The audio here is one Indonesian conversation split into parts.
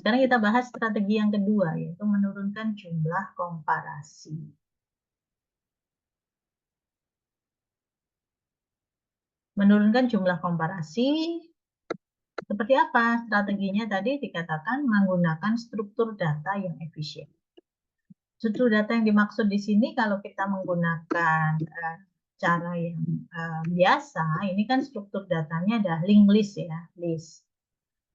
Sekarang kita bahas strategi yang kedua, yaitu menurunkan jumlah komparasi. Menurunkan jumlah komparasi, seperti apa strateginya? Tadi dikatakan menggunakan struktur data yang efisien. Struktur data yang dimaksud di sini kalau kita menggunakan cara yang biasa, ini kan struktur datanya ada linked list ya, list.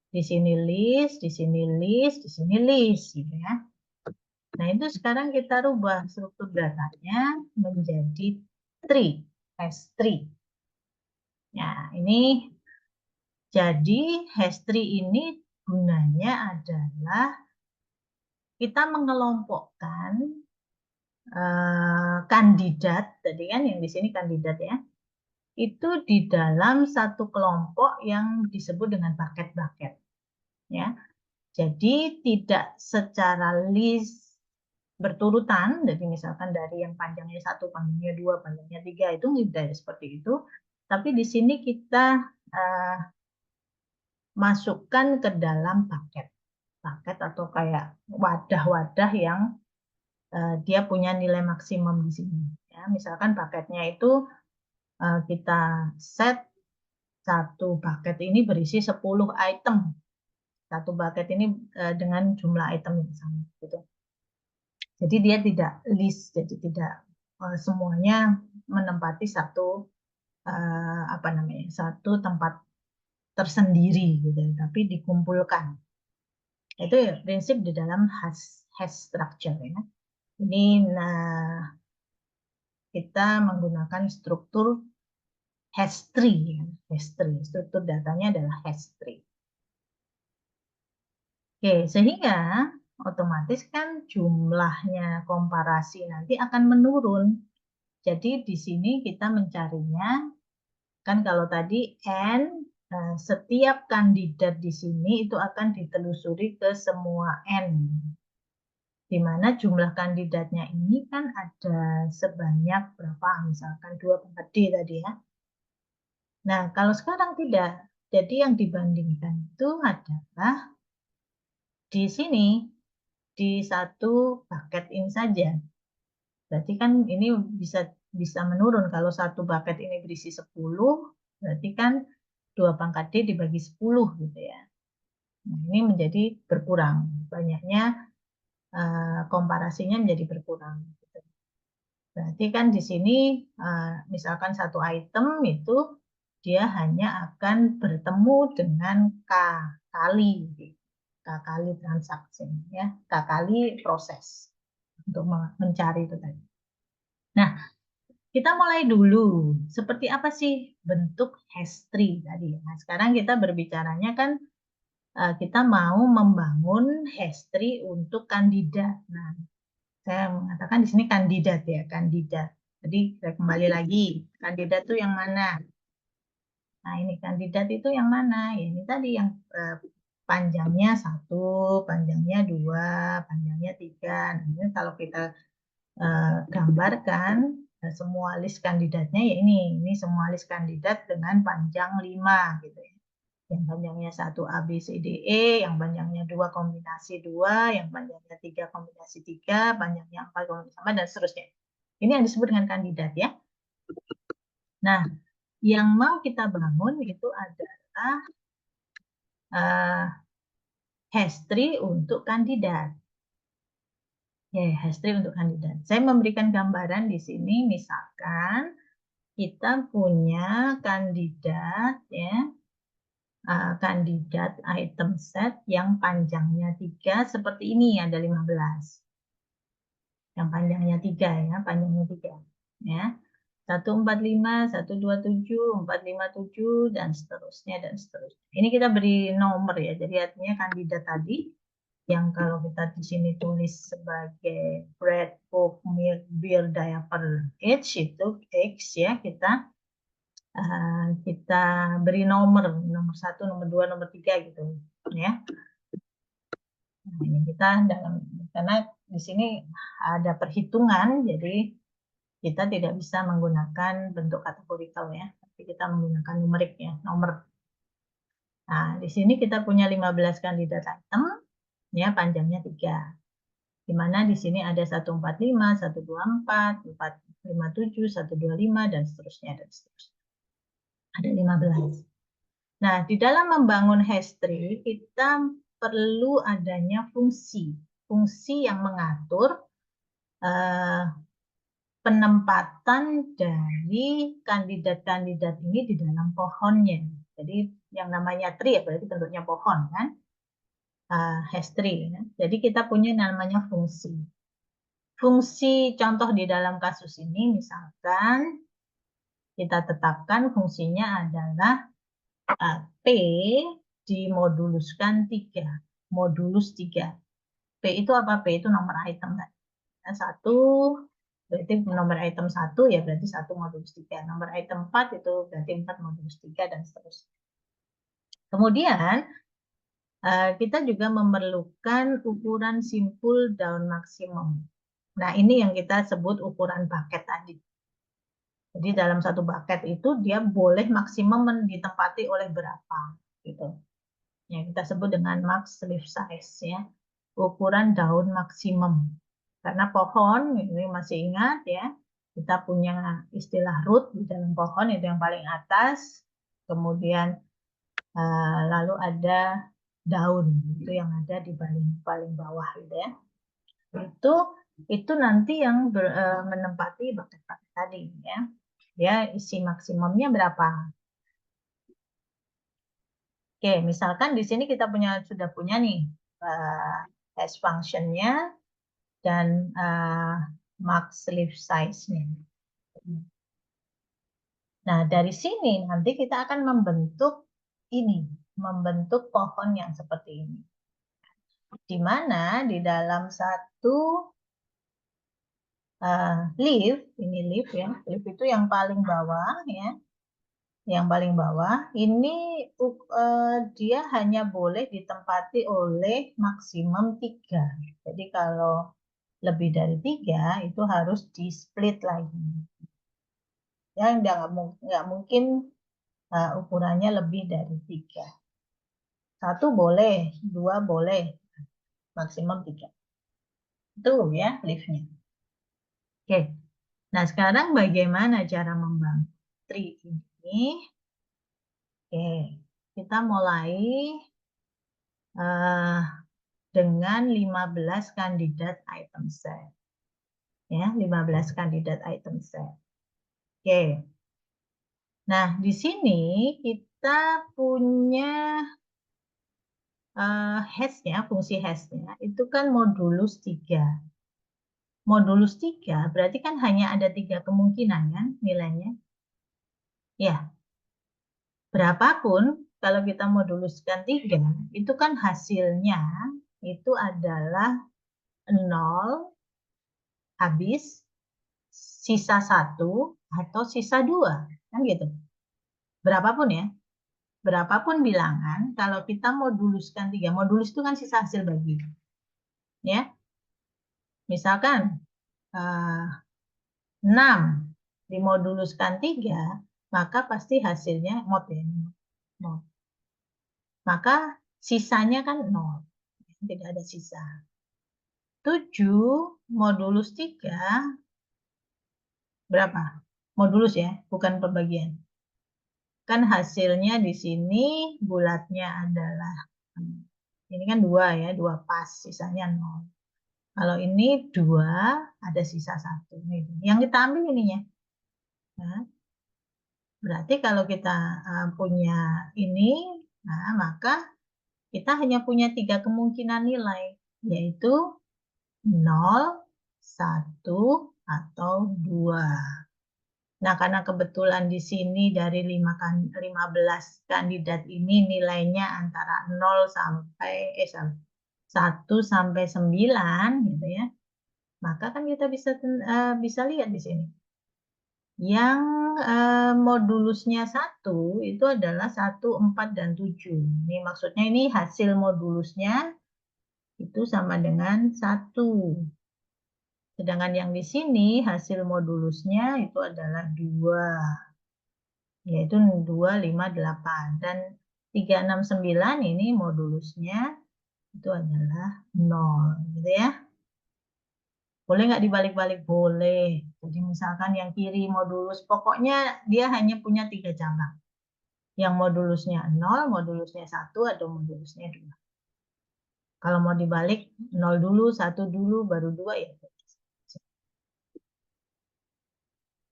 Di sini list, di sini list, di sini list, gitu ya. Nah, itu sekarang kita rubah struktur datanya menjadi tree, S3. Ya, ini jadi S3 ini gunanya adalah kita mengelompokkan kandidat, tadi kan yang di sini kandidat ya, itu di dalam satu kelompok yang disebut dengan bucket-bucket. Ya, jadi tidak secara list berturutan, jadi misalkan dari yang panjangnya 1, panjangnya 2, panjangnya 3, itu tidak seperti itu. Tapi di sini kita masukkan ke dalam paket. Paket atau kayak wadah-wadah yang dia punya nilai maksimum di sini. Ya, misalkan paketnya itu kita set satu paket ini berisi 10 item. Satu paket ini dengan jumlah item yang sama. Gitu. Jadi dia tidak list, jadi tidak semuanya menempati satu apa namanya, satu tempat tersendiri gitu, tapi dikumpulkan. Itu ya, prinsip di dalam hash structure ya. Ini kita menggunakan struktur hash tree ya. Hash tree. Struktur datanya adalah hash tree. Oke, sehingga otomatis kan jumlahnya komparasi nanti akan menurun. Jadi di sini kita mencarinya, kan kalau tadi N, setiap kandidat di sini itu akan ditelusuri ke semua N. Di mana jumlah kandidatnya ini kan ada sebanyak berapa, misalkan 2 D tadi ya. Nah, kalau sekarang tidak, jadi yang dibandingkan itu adalah di sini, di satu bucket ini saja. Berarti kan ini bisa menurun. Kalau satu bucket ini berisi 10, berarti kan 2 D dibagi 10 gitu ya. Nah, ini menjadi berkurang. Banyaknya komparasinya menjadi berkurang. Gitu. Berarti kan di sini misalkan satu item itu dia hanya akan bertemu dengan K kali, K kali transaksi, ya, K kali proses untuk mencari itu tadi. Nah, kita mulai dulu. Seperti apa sih bentuk hash tree tadi? Nah, sekarang kita berbicaranya kan kita mau membangun hash tree untuk kandidat. Nah, saya mengatakan di sini kandidat ya, kandidat. Jadi saya kembali lagi, kandidat itu yang mana? Nah, ini kandidat itu yang mana? Ya, ini tadi yang panjangnya 1, panjangnya 2, panjangnya 3. Nah, ini kalau kita gambarkan semua list kandidatnya ya ini semua list kandidat dengan panjang 5 gitu ya. Yang panjangnya 1 A B C D E, yang panjangnya 2 kombinasi 2, yang panjangnya 3 kombinasi 3, panjangnya 4 kombinasi sama dan seterusnya. Ini yang disebut dengan kandidat ya. Nah, yang mau kita bangun itu adalah hash tree untuk kandidat. Ya, hash tree untuk kandidat. Saya memberikan gambaran di sini, misalkan kita punya kandidat ya, kandidat item set yang panjangnya 3 seperti ini, ada 15. Yang panjangnya 3 ya, panjangnya 3 ya. 145, 127, 457 dan seterusnya dan seterusnya. Ini kita beri nomor ya. Jadi artinya kandidat tadi yang kalau kita di sini tulis sebagai bread, book, milk, beer, diaper, age itu X ya, kita beri nomor 1, nomor 2, nomor 3 gitu ya. Nah, ini kita karena di sini ada perhitungan, jadi kita tidak bisa menggunakan bentuk kategorikal ya, tapi kita menggunakan numerik ya, nomor. Nah, di sini kita punya 15 kandidat item. Ya, panjangnya 3. Di mana di sini ada 145, 124, 457, 125, dan seterusnya, dan seterusnya. Ada 15. Nah, di dalam membangun hash tree, kita perlu adanya fungsi. Fungsi yang mengatur penempatan dari kandidat-kandidat ini di dalam pohonnya. Jadi yang namanya tree ya berarti bentuknya pohon kan, hash tree. Ya. Jadi kita punya namanya fungsi. Fungsi contoh di dalam kasus ini misalkan kita tetapkan fungsinya adalah P dimoduluskan 3. Modulus 3. P itu apa? P itu nomor item. Satu berarti nomor item 1 ya berarti 1 modulus 3. Nomor item 4 itu berarti 4 modulus 3 dan seterusnya. Kemudian kita juga memerlukan ukuran simpul daun maksimum. Nah, ini yang kita sebut ukuran bucket tadi. Jadi dalam satu bucket itu dia boleh maksimum ditempati oleh berapa gitu. Ya, kita sebut dengan max leaf size ya. Ukuran daun maksimum. Karena pohon ini masih ingat ya, kita punya istilah root di dalam pohon itu yang paling atas, kemudian lalu ada daun itu yang ada di paling bawah gitu ya. Itu nanti yang menempati bucket-bucket tadi ya. Ya isi maksimumnya berapa? Oke, misalkan di sini kita sudah punya nih hash function-nya dan max leaf size-nya. Nah, dari sini nanti kita akan membentuk pohon yang seperti ini. Di mana di dalam satu leaf, ini leaf ya, leaf itu yang paling bawah ya, yang paling bawah ini dia hanya boleh ditempati oleh maksimum 3. Jadi kalau lebih dari 3 itu harus di split lagi. Ya, nggak mungkin ukurannya lebih dari 3. 1 boleh, 2 boleh, maksimum 3. Itu ya leaf-nya. Oke. Nah, sekarang bagaimana cara membangun tree ini? Oke, kita mulai dengan 15 kandidat item set. Ya, 15 kandidat item set. Oke. Nah, di sini kita punya hash-nya, fungsi hash-nya itu kan modulus 3. Modulus 3 berarti kan hanya ada 3 kemungkinan kan nilainya. Ya, berapapun kalau kita moduluskan 3, itu kan hasilnya itu adalah 0, habis, sisa 1, atau sisa 2. Kan gitu. Berapapun ya. Berapapun bilangan, kalau kita moduluskan 3. Modulus itu kan sisa hasil bagi. Ya. Misalkan 6 dimoduluskan 3, maka pasti hasilnya mod ya. Mod. Maka sisanya kan 0. Tidak ada sisa. 7 modulus 3 berapa? Modulus ya, bukan pembagian. Kan hasilnya di sini bulatnya adalah ini kan 2 ya, 2 pas, sisanya 0. Kalau ini 2, ada sisa 1. Yang kita ambil ininya. Nah, berarti kalau kita punya ini, nah maka kita hanya punya 3 kemungkinan nilai, yaitu 0, 1, atau 2. Nah, karena kebetulan di sini dari 15 kandidat ini nilainya antara 0 sampai 1 sampai 9 gitu ya. Maka kan kita bisa lihat di sini. Yang modulusnya 1 itu adalah 1, 4, dan 7. Ini maksudnya ini hasil modulusnya itu sama dengan 1. Sedangkan yang di sini hasil modulusnya itu adalah 2. Yaitu 2, 5, 8. Dan 3, 6, 9 ini modulusnya itu adalah 0, gitu ya. Boleh nggak dibalik-balik? Boleh. Jadi misalkan yang kiri modulus, pokoknya dia hanya punya 3 cabang. Yang modulusnya 0, modulusnya 1, atau modulusnya 2. Kalau mau dibalik, 0 dulu, 1 dulu, baru 2 ya.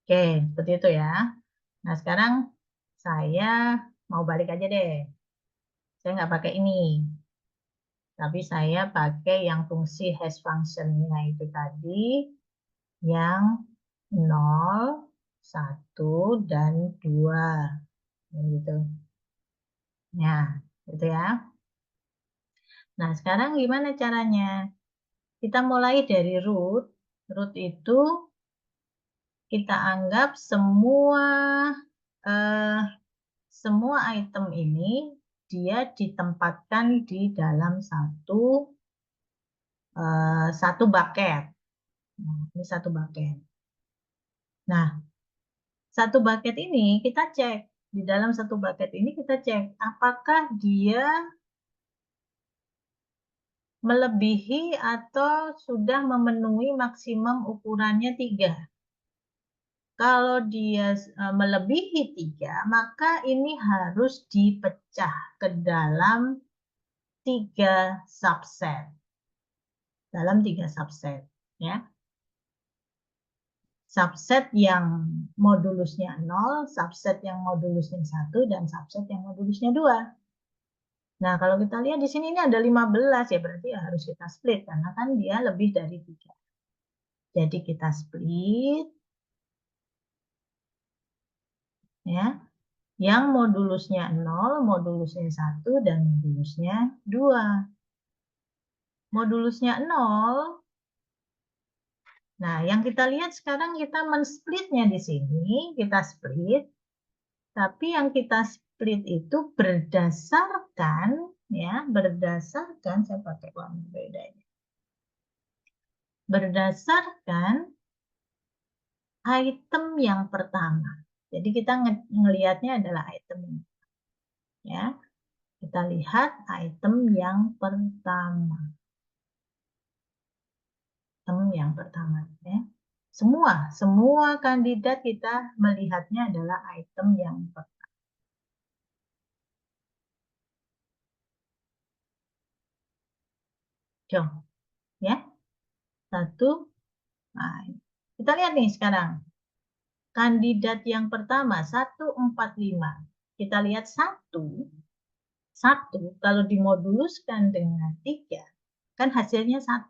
Oke, seperti itu ya. Nah, sekarang saya mau balik aja deh. Saya nggak pakai ini. Tapi saya pakai yang fungsi hash function-nya itu tadi, yang 0, 1, dan 2. Gitu. Nah, gitu ya. Nah, sekarang gimana caranya? Kita mulai dari root. Root itu kita anggap eh, semua item ini dia ditempatkan di dalam satu bucket. Nah, ini satu bucket. Nah, satu bucket ini kita cek. Di dalam satu bucket ini kita cek apakah dia melebihi atau sudah memenuhi maksimum ukurannya 3. Kalau dia melebihi 3, maka ini harus dipecah ke dalam 3 subset. Dalam 3 subset. Ya. Subset yang modulusnya 0, subset yang modulusnya 1, dan subset yang modulusnya 2. Nah, kalau kita lihat di sini ini ada 15, ya berarti harus kita split, karena kan dia lebih dari 3. Jadi kita split. Ya. Yang modulusnya 0, modulusnya 1, dan modulusnya 2. Modulusnya 0. Nah, yang kita lihat sekarang kita men-splitnya di sini, kita split. Tapi yang kita split itu berdasarkan, ya, berdasarkan, saya pakai warna bedanya. Berdasarkan item yang pertama. Jadi kita ngelihatnya adalah item ini. Ya, kita lihat item yang pertama. Item yang pertama, ya. Semua kandidat kita melihatnya adalah item yang pertama. Jom, ya. Satu. Nah, kita lihat nih sekarang. Kandidat yang pertama 145. Kita lihat 1 kalau dimoduluskan dengan 3 kan hasilnya 1.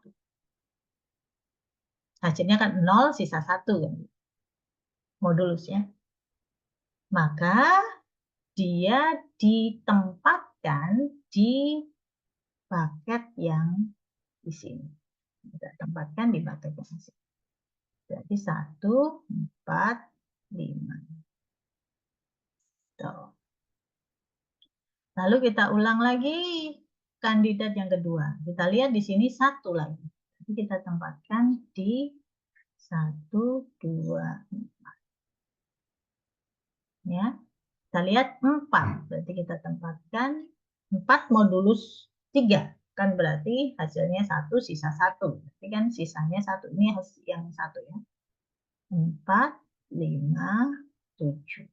Hasilnya kan 0 sisa 1 kan. Modulusnya. Maka dia ditempatkan di bucket yang di sini. Kita tempatkan di bucket yang di sini. Jadi 1, 4, 5. Tuh. Lalu kita ulang lagi kandidat yang kedua. Kita lihat di sini 1 lagi. Jadi kita tempatkan di 1, 2, 4. Ya. Kita lihat 4. Berarti kita tempatkan 4 modulus 3. Kan berarti hasilnya 1 sisa 1. Berarti kan sisanya 1. Ini yang 1 ya. 4, 5, 7.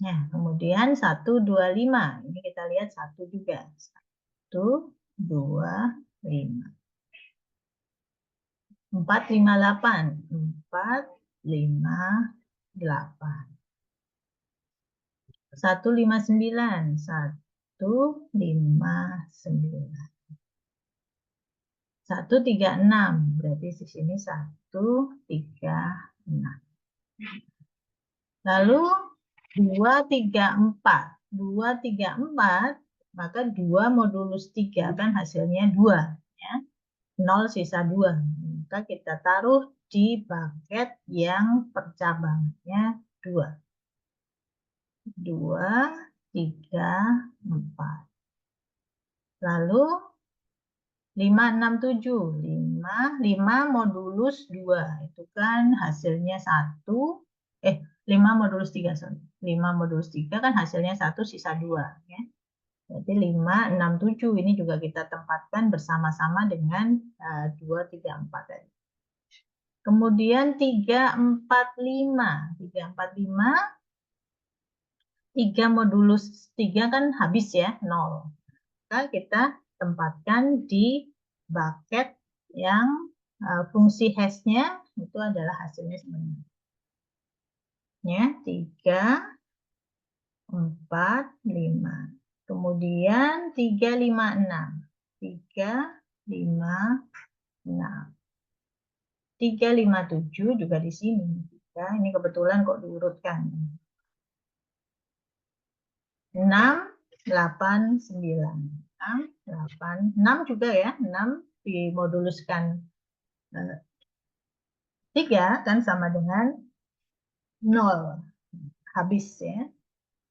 Nah, kemudian 1, 2, 5. Ini kita lihat 1 juga. 1, 2, 5. 4, 5, 8. 4, 5, 8. 1, 5, 9. 1, 5, 9. 1, 3, 6. Berarti di sini 1, 3, 6. Lalu 2, 3, 4. 2, 3, 4. Maka 2 modulus 3 kan hasilnya 2. Ya. 0 sisa 2. Maka kita taruh di bucket yang percabangannya 2. 2, 3, 4. Lalu 5, 6, 7. 5 modulus 2. Itu kan hasilnya 1. 5 modulus 3. Sorry. 5 modulus 3 kan hasilnya 1 sisa 2. Ya. Berarti 5, 6, 7. Ini juga kita tempatkan bersama-sama dengan 2, 3, 4 tadi. Kemudian 3, 4, 5. 3, 4, 5. 3 modulus 3 kan habis ya, 0. Maka kita tempatkan di bucket yang fungsi hashnya itu adalah hasilnya sebenarnya. Ya, 3, 4, 5. Kemudian 3, 5, 6. 3, 5, 6. 3, 5, 7 juga di sini. Ya, ini kebetulan kok diurutkan. 6, 8, 9. 6, 8, 6 juga ya. 6 dimoduluskan 3 kan sama dengan 0. Habis ya.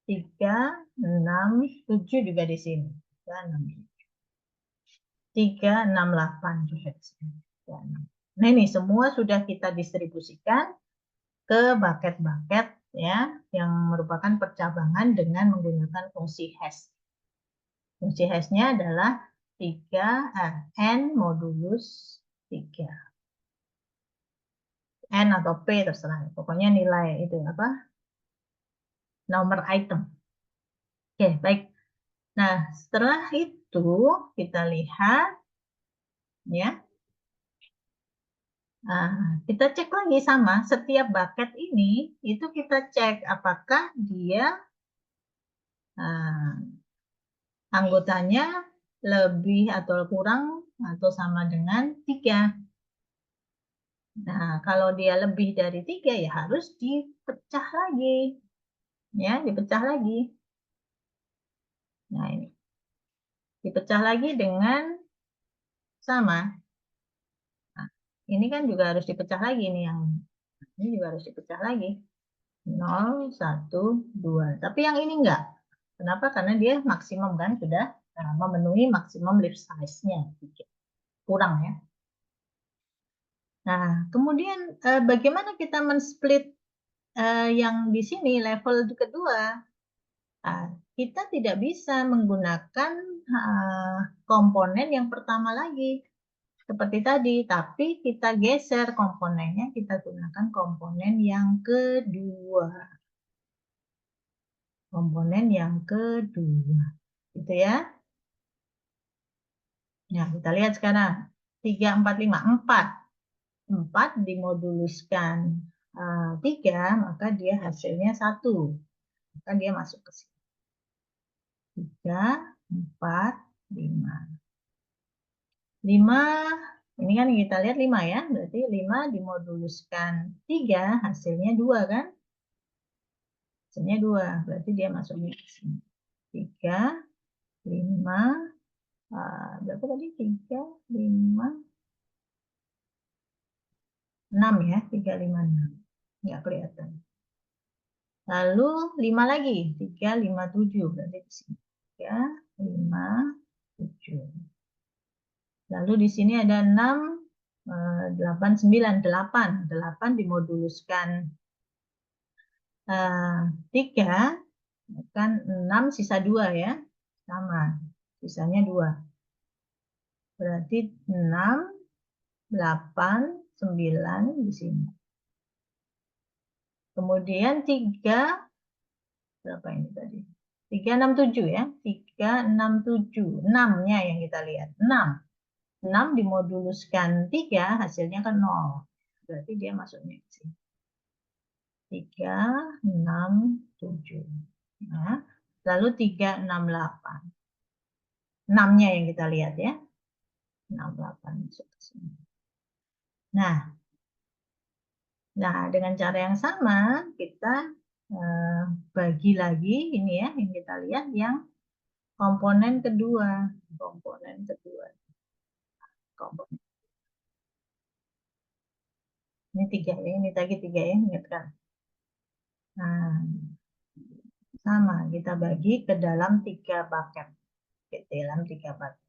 3, 6, 7 juga di sini. 3, 6, 3, 6, 8 juga di sini. Nah ini semua sudah kita distribusikan ke bucket-bucket ya yang merupakan percabangan dengan menggunakan fungsi hash. Fungsi hashnya adalah 3 n modulus 3. N atau P terserah. Pokoknya nilai itu apa? Nomor item. Oke, baik. Nah, setelah itu kita lihat ya. Nah, kita cek lagi sama setiap bucket ini itu kita cek apakah dia anggotanya lebih atau kurang atau sama dengan 3. Nah, kalau dia lebih dari 3 ya harus dipecah lagi. Ya, dipecah lagi. Nah, ini. Dipecah lagi dengan sama. Nah, ini kan juga harus dipecah lagi nih yang ini juga harus dipecah lagi. 0, 1, 2. Tapi yang ini enggak. Kenapa? Karena dia maksimum kan sudah memenuhi maksimum leaf size-nya. Kurang ya. Nah, kemudian bagaimana kita men-split yang di sini level kedua? Nah, kita tidak bisa menggunakan komponen yang pertama lagi seperti tadi, tapi kita geser komponennya, kita gunakan komponen yang kedua. Komponen yang kedua. Gitu ya. Nah, kita lihat sekarang. 3, 4, 5. 4. 4 dimoduluskan 3, maka dia hasilnya 1. Maka dia masuk ke sini. 3, 4, 5. 5, ini kan kita lihat 5 ya. Berarti 5 dimoduluskan 3, hasilnya 2 kan? Hasilnya 2. Berarti dia masuknya ke sini. 3, 5, berapa tadi? 3, 5, 6 ya. 3, 5, 6. Nggak kelihatan. Lalu 5 lagi. 3, 5, 7. Berarti di sini. 3, 5, 7. Lalu di sini ada 6, 8, 9. 8. 8 dimoduluskan 3. Kan 6 sisa 2 ya. Sama. Sisanya 2. Berarti 6, 8, 9 di sini. Kemudian 3, berapa ini tadi? 3, 6, 7 ya. 3, 6, 7. 6-nya yang kita lihat. 6. 6 dimoduluskan 3, hasilnya kan 0. Berarti dia masuknya ke sini. 3, 6, 7. Nah, lalu 3, 6, 8. 6-nya yang kita lihat ya. 6, 8 masuk ke sini. Nah, dengan cara yang sama kita bagi lagi ini ya yang kita lihat yang komponen kedua. Komponen kedua. Komponen. Ini 3 ya, ini tadi 3 ya, ingat kan? Nah, sama kita bagi ke dalam 3 bucket. Ke dalam 3 bucket.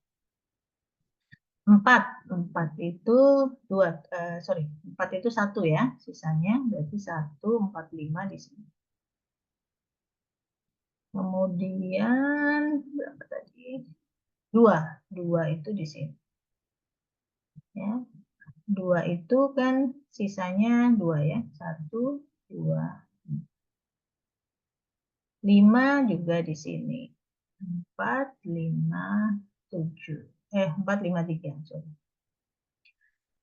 4 itu 2, 4 itu 1 ya, sisanya berarti 1, 4, 5 di sini. Kemudian berapa tadi? 2 itu di sini. Ya. 2 itu kan sisanya 2 ya. 1, 2, 5 juga di sini. 4, 5, 7. 4, 5, 3. Sorry.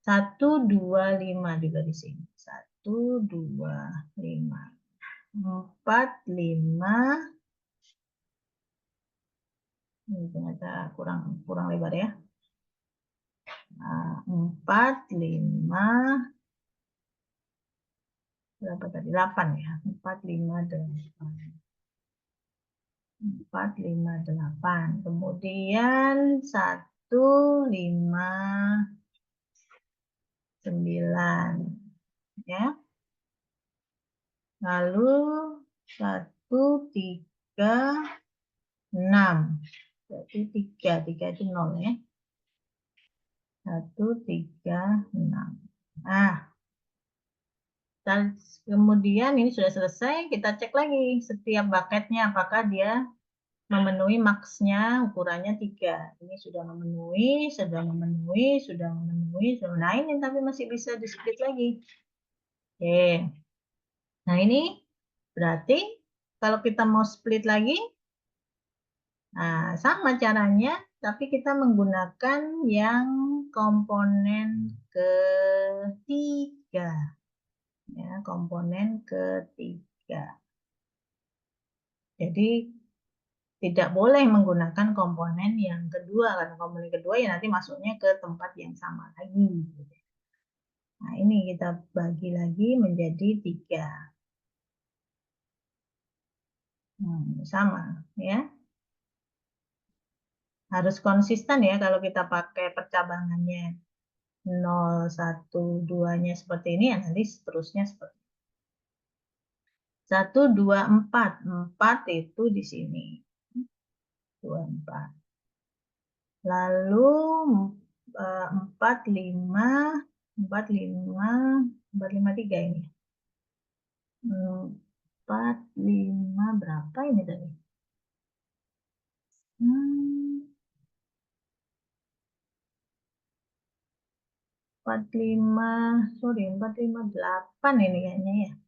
1, 2, 5 juga di sini. 1, 2, 5. 4, 5. Ini ternyata kurang lebar ya. 4, 5. Berapa tadi? 8 ya. 4, 5, 8. 4, 5, 8. Kemudian 1, 5, 9. Ya. Lalu 1, 3, 6. Berarti 3 itu 0 ya. 1, 3, 6. Nah, dan kemudian ini sudah selesai, kita cek lagi setiap bucketnya apakah dia memenuhi maksnya, ukurannya 3. Ini sudah memenuhi, sudah memenuhi, sudah memenuhi. Nah ini tapi masih bisa di split lagi. Oke. Nah ini berarti kalau kita mau split lagi, nah sama caranya, tapi kita menggunakan yang komponen ketiga. Ya, komponen ketiga. Jadi tidak boleh menggunakan komponen yang kedua, karena komponen kedua ya nanti masuknya ke tempat yang sama lagi. Nah ini kita bagi lagi menjadi 3. Sama ya. Harus konsisten ya kalau kita pakai percabangannya 0, 1, 2-nya seperti ini, ya nanti seterusnya seperti ini. 1, 2, 4. 4 itu di sini. 2, 4. Lalu 4, 5, 4, 5, 4, 5, 3 ini. 4, 5, berapa ini tadi? 4, 5, sorry, 4, 5, 8 ini kayaknya ya.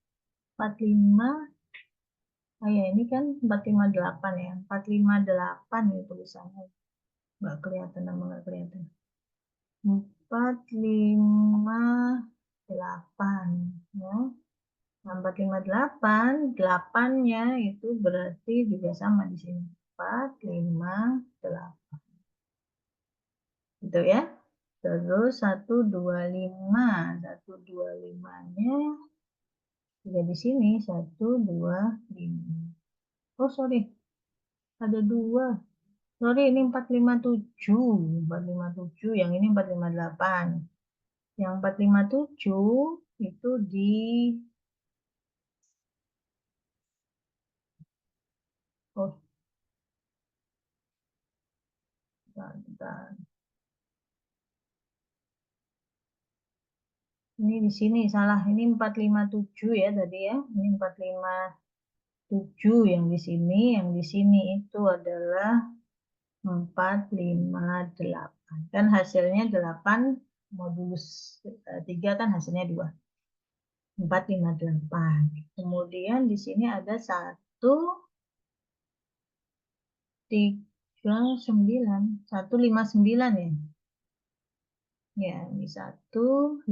4, 5, oh ya ini kan 4, 5, 8 ya. 4, 5, 8 ini tulisannya. Nggak kelihatan, nama nggak kelihatan. 4, 5, 8 ya. 4, 5, 8, 8-nya itu berarti juga sama di sini. 4, 5, 8. Gitu ya. Terus 1, 2, 5. 1, 2, 5-nya juga di sini. 1, 2, 5. Oh, sorry. Ada 2. Sorry, ini 4, 5, 7. 4, 5, 7. Yang ini 4, 5, 8. Yang 4, 5, 7 itu di... Oh, bentar. Ini di sini salah. Ini 457 ya tadi ya. Ini 457 yang di sini. Yang di sini itu adalah 458. Kan hasilnya 8 modulus 3 kan hasilnya 2. 458. Kemudian di sini ada 1, 3, 9. 159 ya. Ya, ini 159.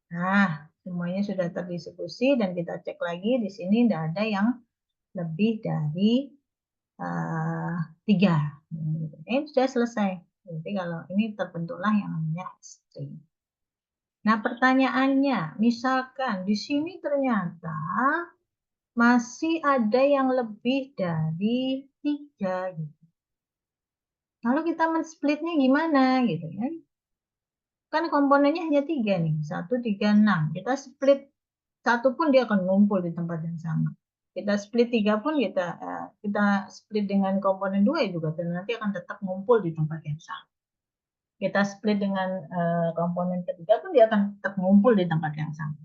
Nah, semuanya sudah terdiskusi dan kita cek lagi di sini tidak ada yang lebih dari 3. Ini sudah selesai. Jadi kalau ini terbentuklah yang namanya string. Nah, pertanyaannya, misalkan di sini ternyata masih ada yang lebih dari 3 gitu. Lalu kita men-splitnya gimana gitu ya? Kan komponennya hanya 3 nih, 1, 3, 6. Kita split 1 pun dia akan ngumpul di tempat yang sama. Kita split 3 pun kita split dengan komponen 2 juga dan nanti akan tetap ngumpul di tempat yang sama. Kita split dengan komponen ketiga pun dia akan tetap ngumpul di tempat yang sama.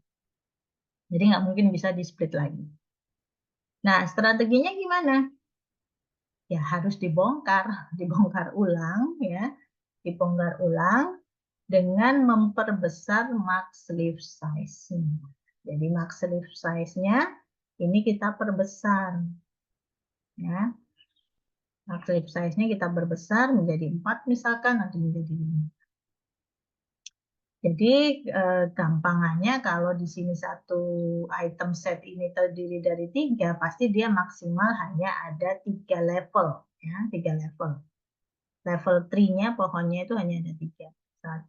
Jadi nggak mungkin bisa di split lagi. Nah, strateginya gimana? Ya harus dibongkar, dibongkar ulang ya, dibongkar ulang dengan memperbesar max leaf size. Jadi max leaf size-nya ini kita perbesar ya. Max leaf size-nya kita perbesar menjadi 4 misalkan, nanti menjadi 5. Jadi gampangannya kalau di sini satu item set ini terdiri dari 3, pasti dia maksimal hanya ada 3 level ya, 3 level. Level tree-nya pohonnya itu hanya ada 3.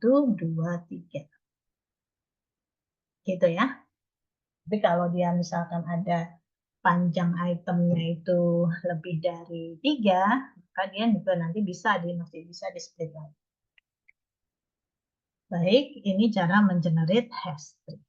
1, 2, 3. Gitu ya. Tapi kalau dia misalkan ada panjang itemnya itu lebih dari 3, maka dia juga nanti masih bisa di split lagi. Baik, ini cara mengenerate hash tree.